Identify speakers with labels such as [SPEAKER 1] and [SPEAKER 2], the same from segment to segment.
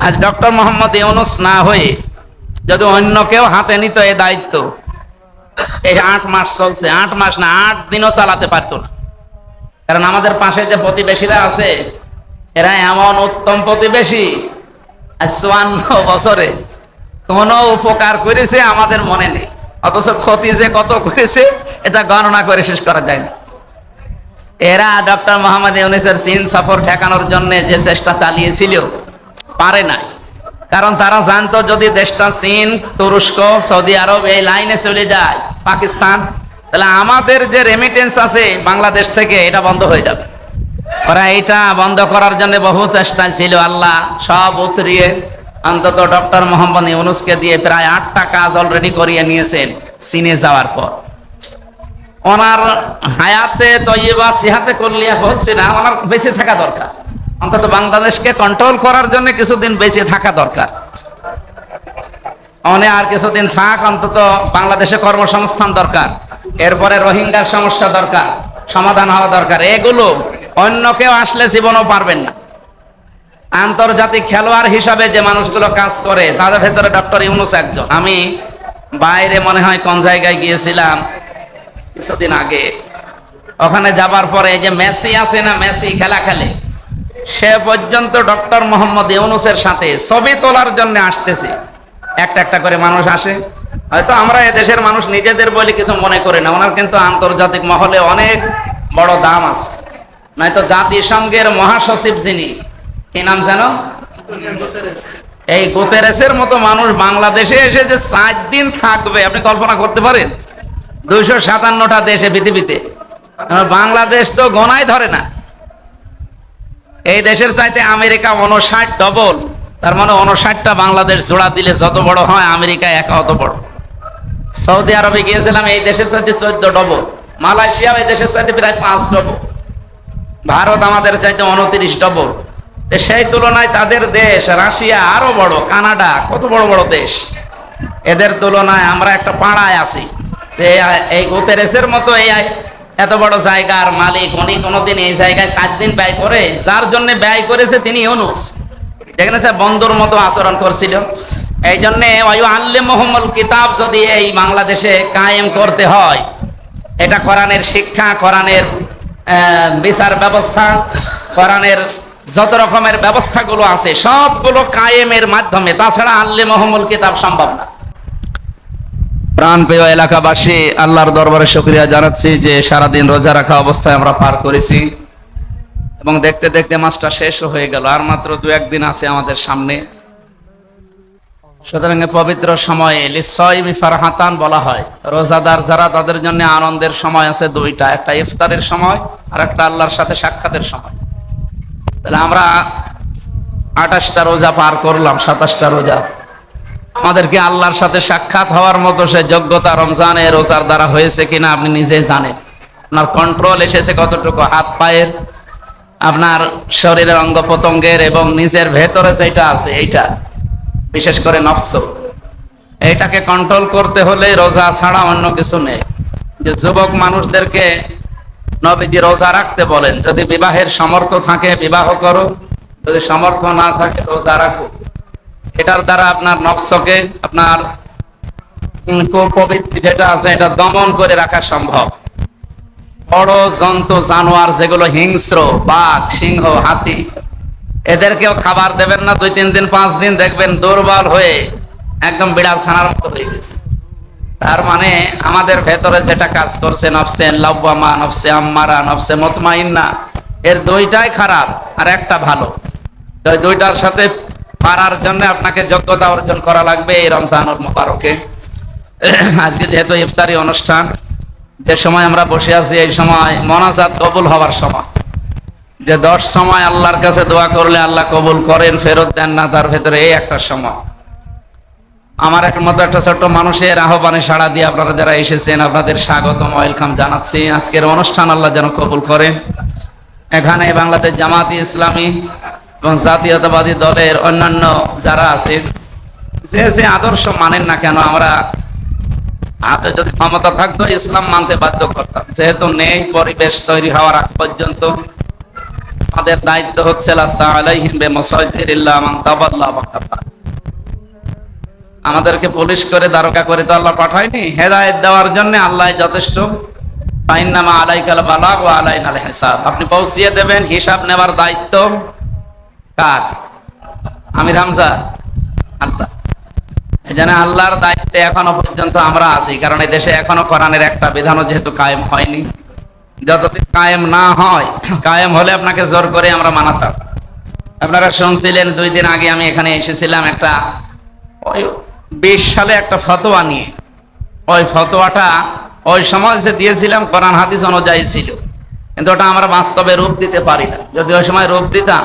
[SPEAKER 1] আজ ডক্টর মোহাম্মদ ইউনূস না হয়ে যদি অন্য কেউ হাতে নিত এই দায়িত্ব, এই 8 মাস চলছে, 8 মাস না 8 দিনও চালাতে পারতো না। কারণ আমাদের পাশে যে প্রতিবেশীরা আছে এরা এমন উত্তম প্রতিবেশী, 54 বছরে কোন উপকার করেছে আমাদের মনে নেই, অথচ ক্ষতি যে কত করেছে এটা গণনা করে শেষ করা যায় না। এরা ডক্টর মোহাম্মদ ইউনূসের চীন সফর ঠেকানোর জন্য যে চেষ্টা চালিয়েছিল পারে নাই। কারণ তারা জানতো যদি দেশটা চীন, তুরস্ক, সৌদি আরব এই লাইনে চলে যায়, পাকিস্তান, তাহলে আমাদের যে রেমিটেন্স আছে বাংলাদেশ থেকে এটা বন্ধ হয়ে যাবে। ওরা এটা বন্ধ করার জন্য বহু চেষ্টা ছিল। আল্লাহ সব উতরিয়ে অন্তত ডক্টর মোহাম্মদ ইউনূসকে দিয়ে প্রায় 8টা কাজ অলরেডি করিয়ে নিয়েছেন চীনে যাওয়ার পর। ওনার হায়াতে তৈয়বা সিহাতে করলিয়া হচ্ছে না, ওনার বেঁচে থাকা দরকার। অন্তত বাংলাদেশকে কন্ট্রোল করার জন্য কিছুদিন বেঁচে থাকা দরকার। অনে আর কিছুদিন থাক, অন্তত বাংলাদেশে কর্মসংস্থান দরকার, এরপরে রোহিঙ্গার সমস্যা দরকার, সমাধান হওয়া দরকার। এগুলো অন্য কেউ আসলে জীবনও পারবেন না। আন্তর্জাতিক খেলোয়াড় হিসাবে যে মানুষগুলো কাজ করে তাদের ভেতরে ডক্টর ইউনূস একজন। আমি বাইরে মনে হয় কোন জায়গায় গিয়েছিলাম কিছুদিন আগে, ওখানে যাবার পরে এই যে মেসি আছে না, মেসি খেলা খেলে, সে পর্যন্ত ডক্টর মোহাম্মদ ইউনূসের সাথে ছবি তোলার জন্য আসতেছে। একটা একটা করে মানুষ আসে। হয়তো আমরা এদেশের মানুষ নিজেদের বলে কিছু মনে করে না, ওনার কিন্তু আন্তর্জাতিক মহলে অনেক বড় দাম আছে। নয়তো জাতিসংঘের মহাসচিব যিনি, কি নাম জানো, এই গুতেরেসের মতো মানুষ বাংলাদেশে এসে যে 4 দিন থাকবে আপনি কল্পনা করতে পারেন? 257টা দেশে পৃথিবীতে, বাংলাদেশ তো গোনায় ধরে না। এই দেশের চাইতে আমেরিকা 59 ডবল, তার মানে 59টা বাংলাদেশ জোড়া দিলে যত বড় হয় আমেরিকা একা অত বড়। সৌদি আরবে গিয়েছিলাম, এই দেশের চাইতে 14 ডবল। মালয়েশিয়া এই দেশের চাইতে প্রায় 5 ডবল। ভারত আমাদের চাইতে 29 ডবল। সেই তুলনায় তাদের দেশ রাশিয়া আরো বড়, কানাডা কত বড় বড় দেশ, এদের তুলনায় আমরা একটা পাড়ায় আছি। এই গুতেরেসের মতো এই এত বড় জায়গার মালিক, উনি কোনোদিন এই জায়গায় 4 দিন ব্যয় করে, যার জন্য ব্যয় করেছে তিনি ইউনূস, যেখানে বন্ধুর মতো আচরণ করছিল। এই জন্যে আল্লিমুহুমুল কিতাব যদি এই বাংলাদেশে কায়েম করতে হয়, এটা কোরআনের শিক্ষা, কোরআনের বিচার ব্যবস্থা, কোরআনের যত রকমের ব্যবস্থাগুলো আছে সবগুলো কায়েমের মাধ্যমে, তাছাড়া আল্লিমুহুমুল কিতাব সম্ভব না। প্রাণপ্রিয় এলাকাবাসী, আল্লাহর দরবারে শুকরিয়া জানাচ্ছি যে সারাদিন রোজা রাখা অবস্থায় আমরা পার করেছি এবং দেখতে দেখতে মাসটা শেষও হয়ে গেল। আর মাত্র 2-1 দিন আছে আমাদের সামনে। সুতরাং পবিত্র সময়ে লিসাইমি ফারহাতান বলা হয়, রোজাদার যারা তাদের জন্য আনন্দের সময় আছে 2টা, একটা ইফতারের সময় আর একটা আল্লাহর সাথে সাক্ষাতের সময়। তাহলে আমরা 28টা রোজা পার করলাম, 27টা রোজা। আমাদেরকে আল্লাহর সাথে সাক্ষাৎ হওয়ার মতো সে যোগ্যতা রমজানে রোজার দ্বারা হয়েছে কিনা আপনি নিজেই জানেন। আপনার কন্ট্রোল এসেছে কতটুকু, হাত পায়ের, আপনার শরীরের অঙ্গ প্রত্যঙ্গের এবং নিজের ভেতরে যেটা আছে এইটা, বিশেষ করে নফস, এইটাকে কন্ট্রোল করতে হলে রোজা ছাড়া অন্য কিছু নেই। যে যুবক মানুষদেরকে নবীজি রোজা রাখতে বলেন, যদি বিবাহের সামর্থ্য থাকে বিবাহ করো, যদি সামর্থ্য না থাকে রোজা রাখো। এটার দ্বারা আপনার নফসকে, আপনার কুপবিত্তি যেটা আছে এটা দমন করে রাখা সম্ভব। বড় জন্তু জানোয়ার যেগুলো হিংস্র, বাঘ, সিংহ, হাতি, এদেরকেও খাবার দেবেন না 2-3 দিন 5 দিন, দেখবেন দুর্বল হয়ে একদম বিড়াল ছানার মতো হয়ে গেছে। তার মানে আমাদের ভেতরে যেটা কাজ করছে নফসে লাওয়ামা, নফসে আম্মারা, নফসে মুতমাইন্না, এর 2টাই খারাপ আর একটা ভালো। ওই 2টার সাথে পারার জন্য আপনাকে যোগ্যতা অর্জন করা লাগবে এই রমজানুল মুবারকে। আজকে যেহেতু ইফতারি অনুষ্ঠান, যে সময় আমরা বসে আছি এই সময় মোনাজাত কবুল হওয়ার সময়, যে 10 সময় আল্লাহর কাছে দোয়া করলে আল্লাহ কবুল করেন, ফেরত দেন না, তার ভেতরে এই একটা সময়। আমার মতো একটা ছোট্ট মানুষের আহ্বানে সাড়া দিয়ে আপনারা যারা এসেছেন আপনাদের স্বাগতম, ওয়েলকাম জানাচ্ছি। আজকের অনুষ্ঠান আল্লাহ যেন কবুল করেন। এখানে বাংলাদেশ জামায়াতে ইসলামী এবং জাতীয়তাবাদী দলের অন্যান্য যারা আছে, যে আদর্শ মানেন না কেন, আমরা হাতে যদি ক্ষমতা থাকতো ইসলাম মানতে বাধ্য করতাম। যেহেতু নেই, পরিবেশ তৈরি হওয়ার আগ পর্যন্ত আমাদের দায়িত্ব হচ্ছে লাস্তা আলাইহিম বিমুসাইতির ইল্লা মান তাওয়াল্লা ওয়া কাফার। আমাদেরকে পুলিশ করে দারোগা করে তো আল্লাহ পাঠায়নি, হেদায়েত দেওয়ার জন্য আল্লাহ যথেষ্ট। ফাইন্নামা আলাইকাল বালাগ ওয়া আলাইনাল হিসাব। আপনি পৌঁছিয়ে দেবেন, হিসাব নেওয়ার দায়িত্ব কার? আমির হামজা? আল্লাহ। এই জন্য আল্লাহর দায়িত্বে এখনো পর্যন্ত আমরা আছি, কারণ এই দেশে এখনো কোরআনের একটা বিধানও যেহেতু কায়েম হয়নি। যতদিন কায়েম না হয়, কায়েম হলে আপনাকে জোর করে আমরা মানাতাম। আপনারা শুনছিলেন 2 দিন আগে আমি এখানে এসেছিলাম একটা ওই 20 সালে একটা ফতোয়া নিয়ে। ওই ফতোয়াটা ওই সময় যে দিয়েছিলাম কোরআন হাদিস অনুযায়ী ছিল, কিন্তু ওটা আমরা বাস্তবে রূপ দিতে পারি না। যদি ওই সময় রূপ দিতাম,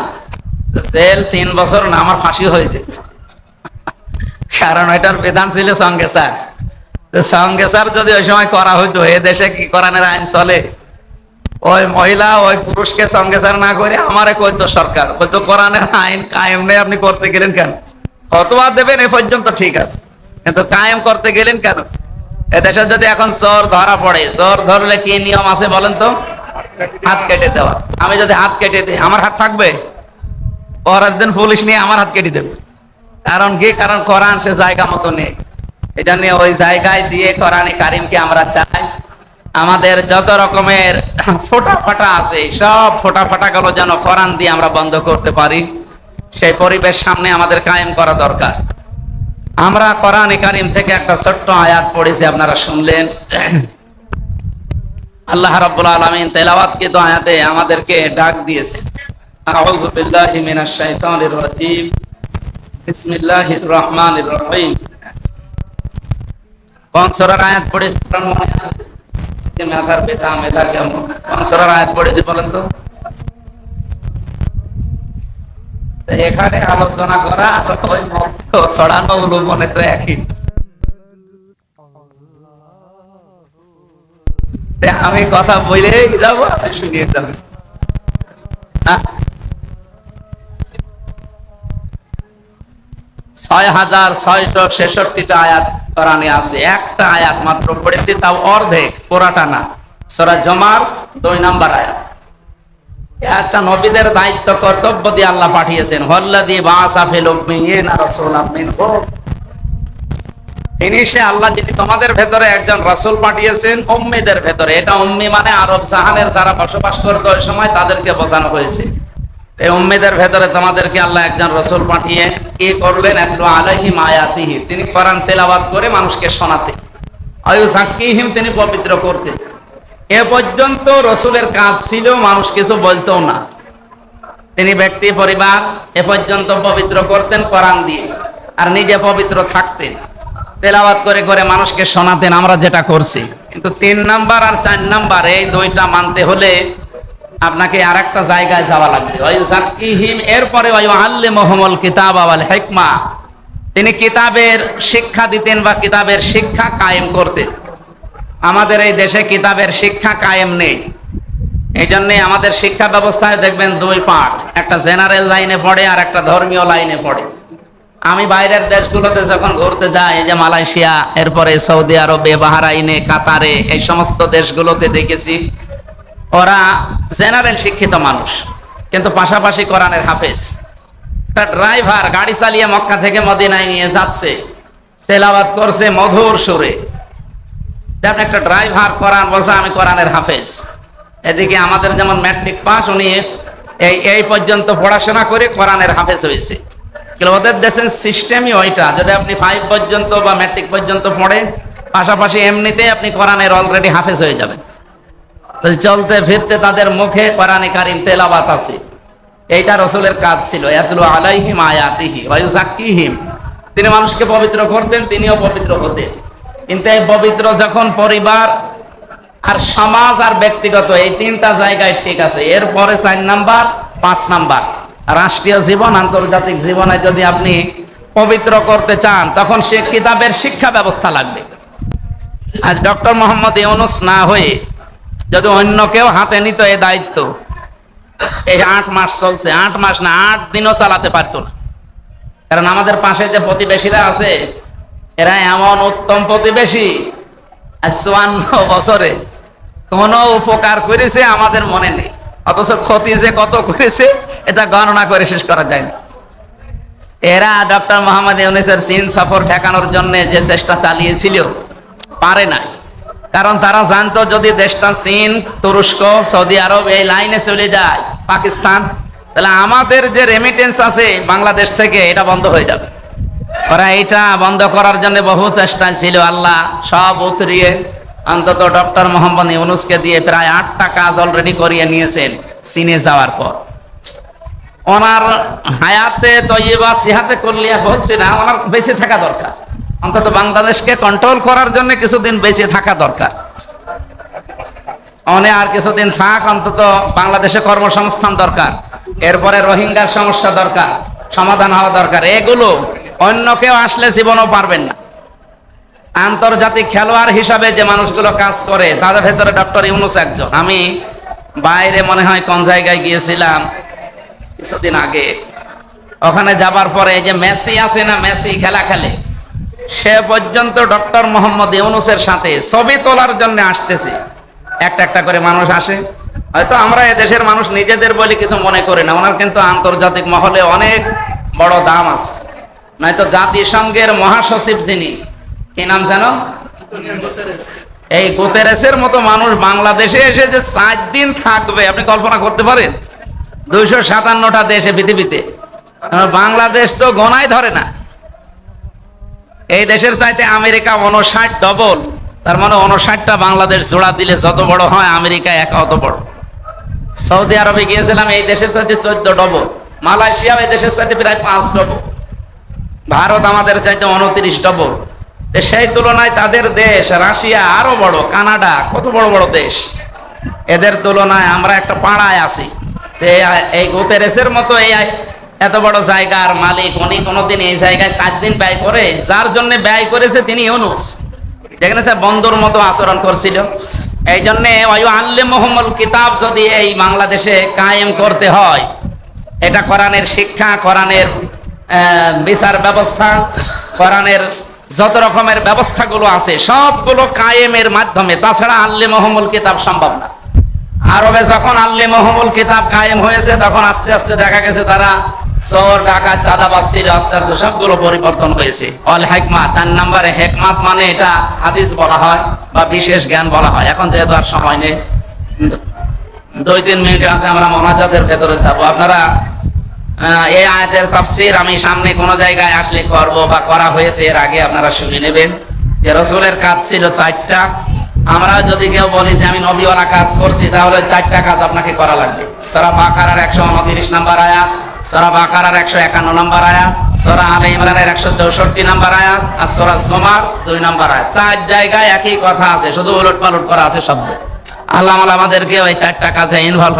[SPEAKER 1] জেল 3 বছর না আমার ফাঁসি হয়ে যেত। কারণ এটার বিধান ছিল সঙ্গেসার। সঙ্গেসার যদি ওই সময় করা হইতো, এ দেশে কি কোরআনের আইন চলে? ওই মহিলা ওই পুরুষকে সঙ্গেসার না করে আমারে কইতো সরকার, বলতো কোরআনের আইন কায়েম নেই, আপনি করতে গেলেন কেন? ফতোয়া দেবেন এ পর্যন্ত ঠিক আছে, কিন্তু কায়েম করতে গেলেন কেন? এদেশে যদি এখন চোর ধরা পড়ে, চোর ধরলে কি নিয়ম আছে বলেন তো? হাত কেটে দেওয়া। আমি যদি হাত কেটে দিই, আমার হাত থাকবে? পরের দিন পুলিশ নিয়ে আমার হাত কেটে দেবে। কারণ কি? কারণ কোরআন সে জায়গা মতো নেই। এটা নিয়ে ওই জায়গায় দিয়ে কোরআনে কারিমকে আমরা চাই। আমাদের যত রকমের ফোটা ফাটা আছে, সব ফোটা ফাটা গুলো যেন কোরআন দিয়ে আমরা বন্ধ করতে পারি, সেই পরিবেশ সামনে আমাদের কায়েম করা দরকার। আমরা কোরআনে কারিম থেকে একটা ছোট্ট আয়াত পড়েছি, আপনারা শুনলেন। আল্লাহ রাব্বুল আলামিন তেলাওয়াতকৃত আয়াতে আমাদেরকে ডাক দিয়েছে। আউযু বিল্লাহি মিনাশ শাইতানির রাজীম। বিসমিল্লাহির রহমানির রহিম। কোন সূরার আয়াত পড়েছি মনে আছে? মেধার বেটা মেধা কেমন? কোন সূরার আয়াত পড়েছি বলেন তো? এখানে আলোচনা করা ওই মত ছড়ানো মনে তো একই। আমি কথা বলেই যাবো, আপনি শুনিয়ে যাবেন। 6666টা আয়াত কোরআনে আছে, একটা আয়াত মাত্র পড়েছি, তাও অর্ধেক, পুরাটা না। সূরা জুমার 2 নম্বর আয়াত। একটা নবীদের দায়িত্ব কর্তব্য দিয়ে আল্লাহ পাঠিয়েছেন। ওয়াল্লাযী বাআসা ফিল উম্মিয়িনা রাসূলাম মিনহুম। তিনি সে আল্লাহ যিনি তোমাদের ভেতরে একজন রাসূল পাঠিয়েছেন উম্মীদের ভেতরে। এটা উম্মি মানে আরব জাহানের যারা বসবাস করত ওই সময়, তাদেরকে বোঝানো হয়েছে। এই উম্মীদের ভেতরে তোমাদেরকে আল্লাহ একজন রাসূল পাঠিয়ে কি করলেন? আতলু আলাইহিম আয়াতিহি। তিনি কোরআন তেলাওয়াত করে মানুষকে শোনাতেন। আয়ুযাক্কিহিম, তিনি পবিত্র করতেন। এ পর্যন্ত রাসূলের কাজ ছিল, মানুষ কিছু বলতো না। তিনি ব্যক্তি পরিবার এ পর্যন্ত পবিত্র করতেন কোরআন দিয়ে, আর নিজে পবিত্র থাকতেন। তেলাওয়াত করে করে মানুষকে শোনাতেন, আমরা যেটা করছি। কিন্তু 3 নাম্বার আর 4 নাম্বার এই 2টা মানতে হলে আপনাকে আরেকটা জায়গায় যাওয়া লাগবে। ওয়াইযাক্কিহিম, এরপরে ওয়াইউআল্লিমুহুমুল কিতাবা ওয়াল হিকমা। তিনি কিতাবের শিক্ষা দিতেন বা কিতাবের শিক্ষা কায়েম করতেন। আমাদের এই দেশে কিতাবের শিক্ষা কায়েম নেই। এই জন্যে আমাদের শিক্ষা ব্যবস্থায় দেখবেন 2 পার্ট, একটা জেনারেল লাইনে পড়ে আর একটা ধর্মীয় লাইনে পড়ে। আমি বাইরের দেশগুলোতে যখন ঘুরতে যাই, এই যে মালয়েশিয়া, এরপরে সৌদি আরবে, বাহরাইনে, কাতারে, এই সমস্ত দেশগুলোতে দেখেছি ওরা জেনারেল শিক্ষিত মানুষ, কিন্তু পাশাপাশি কোরআনের হাফেজ। একটা ড্রাইভার গাড়ি চালিয়ে মক্কা থেকে মদিনায় নিয়ে যাচ্ছে, তেলাওয়াত করছে মধুর সুরে। যেমন একটা ড্রাইভার কোরআন বলছে আমি কোরআনের হাফেজ। এদিকে আমাদের যেমন ম্যাট্রিক পাস, উনি এই পর্যন্ত পড়াশোনা করে কোরআনের হাফেজ হয়েছে। কিন্তু ওদের দেশের সিস্টেমই ওইটা, যদি আপনি 5 পর্যন্ত বা ম্যাট্রিক পর্যন্ত পড়েন, পাশাপাশি এমনিতেই আপনি কোরআনের অলরেডি হাফেজ হয়ে যাবেন। চলতে ফিরতে তাদের মুখে কোরআনে কারিম তেলাওয়াত আছে। এইটা রাসূলের কাজ ছিল। ইয়াতলু আলাইহিম আয়াতিহি ওয়া ইউযাক্কিহিম। তিনি মানুষকে পবিত্র করতেন, তিনিও পবিত্র হতেন। কিন্তু এই পবিত্র যখন পরিবার আর সমাজ আর ব্যক্তিগত, এই 3টা জায়গায় ঠিক আছে, এরপরে 4 নাম্বার 5 নাম্বার রাষ্ট্রীয় জীবন, আন্তর্জাতিক জীবনে যদি আপনি পবিত্র করতে চান, তখন সে কিতাবের শিক্ষা ব্যবস্থা লাগবে। আজ ডক্টর মোহাম্মদ ইউনূস না হয়ে যদি অন্য কেউ হাতে নিত এই দায়িত্ব, এই 8 মাস চলছে, 8 মাস না 8 দিনও চালাতে পারতো না। কারণ আমাদের পাশে যে প্রতিবেশীরা আছে, এরা এমন উত্তম প্রতিবেশী, 54 বছরে কোন উপকার করেছে আমাদের মনে নেই। অথচ ক্ষতি যে কত করেছে এটা গণনা করে শেষ করা যায় না। এরা ডক্টর মোহাম্মদ ইউনূসের চীন সফর ঠেকানোর জন্য যে চেষ্টা চালিয়েছিল পারে না, কারণ তারা জানতো যদি দেশটা চীন, তুরস্ক, সৌদি আরব এই লাইনে চলে যায়, পাকিস্তান, তাহলে আমাদের যে রেমিটেন্স আছে বাংলাদেশ থেকে এটা বন্ধ হয়ে যাবে। ওরা এটা বন্ধ করার জন্য বহু চেষ্টা ছিল, আল্লাহ সব উতরিয়ে অন্তত ডক্টর মোহাম্মদ ইউনূসকে দিয়ে প্রায় 8টা কাজ অলরেডি করিয়ে নিয়েছেন চীনে যাওয়ার পর। ওনার হায়াতে তৈয়বা সিহাতে করলিয়া হচ্ছে না, ওনার বেঁচে থাকা দরকার, অন্তত বাংলাদেশকে কন্ট্রোল করার জন্য কিছুদিন বেঁচে থাকা দরকার। অনে আর কিছুদিন থাক, অন্তত বাংলাদেশে কর্মসংস্থান দরকার, এরপরে রোহিঙ্গার সমস্যা দরকার, সমাধান হওয়া দরকার। এগুলো অন্য কেউ আসলে জীবনও পারবেন না। আন্তর্জাতিক খেলোয়াড় হিসাবে যে মানুষগুলো কাজ করে তাদের ভেতরে ডক্টর ইউনূস একজন। আমি বাইরে মনে হয় কোন জায়গায় গিয়েছিলাম কিছুদিন আগে, ওখানে যাবার পরে এই যে মেসি আছে না, মেসি খেলা খেলে, সে পর্যন্ত ডক্টর মোহাম্মদ ইউনূসের সাথে ছবি তোলার জন্য আসতেছে। একটা একটা করে মানুষ আসে, হয়তো আমরা এদেশের মানুষ নিজেদের বলে কিছু মনে করি না, ওনার কিন্তু আন্তর্জাতিক মহলে অনেক বড় দাম আছে। নয়তো জাতিসংঘের মহাসচিব যিনি, কি নাম জানো, এই গুতেরেসের মতো মানুষ বাংলাদেশে এসে যে 4 দিন থাকবে আপনি কল্পনা করতে পারেন? 257টা দেশে পৃথিবীতে, বাংলাদেশ তো গোনাই ধরে না। এই দেশের চাইতে আমেরিকা 59 ডবল, তার মানে 59টা বাংলাদেশ জোড়া দিলে যত বড় হয় আমেরিকা একা অত বড়। সৌদি আরবে গিয়েছিলাম, এই দেশের চাইতে 14 ডবল। মালয়েশিয়া এই দেশের চাইতে প্রায় 5 ডবল। ভারত আমাদের চাইতে 29 ডবল। সেই তুলনায় তাদের দেশ রাশিয়া আরো বড়, কানাডা, কত বড় বড় দেশ। এদের তুলনায় আমরা একটা পাড়ায় আছি। এই গুতেরেসের মতো এই এত বড় জায়গার মালিক, উনি কোনোদিন এই জায়গায় 4 দিন ব্যয় করে, যার জন্য ব্যয় করেছে তিনি ইউনূস, যেখানে বন্ধুর মতো আচরণ করছিল। এই জন্য আল্লিমুহুমুল কিতাব যদি এই বাংলাদেশে কায়েম করতে হয়, এটা কোরআনের শিক্ষা, কোরআনের বিচার ব্যবস্থা, কোরআনের যত রকমের ব্যবস্থাগুলো আছে সবগুলো কায়েমের মাধ্যমে, তাছাড়া আল্লিমুহুমুল কিতাব সম্ভব না। আরবে যখন আল্লিমুহুমুল কিতাব কায়েম হয়েছে, তখন আস্তে আস্তে দেখা গেছে তারা চোর, ডাকাত, চাঁদাবাজ ছিল, আস্তে আস্তে সবগুলো পরিবর্তন হয়েছে। অল হিকমা, 4 নম্বরে হিকমত মানে এটা হাদিস বলা হয় বা বিশেষ জ্ঞান বলা হয়। এখন যেহেতু আর সময় নেই, 2-3 মিনিট আছে, আমরা মোনাজাতের ভেতরে যাব। আপনারা এই আয়াতের তাফসীর আমি সামনে কোন জায়গায় আসলে করব বা করা হয়েছে এর আগে, আপনারা শুনে নেবেন যে রাসূলের কাজ ছিল 4টা। আমরা যদি কেউ বলি যে আমি নবীওয়ালা কাজ করছি, তাহলে 4টা কাজ আপনাকে করা লাগবে। সূরা বাকারার 129 নম্বর আয়াত, সূরা বাকারার 151 নম্বর আয়াত, সূরা আলে ইমরানের 164 নম্বর আয়াত, আর সূরা জুমার 2 নম্বর আয়াত। 4 জায়গায় একই কথা আছে, শুধু উলট পালট করা আছে শব্দ। আল্লাহ আমাদেরকে ওই 4টা কাজে ইনভলভ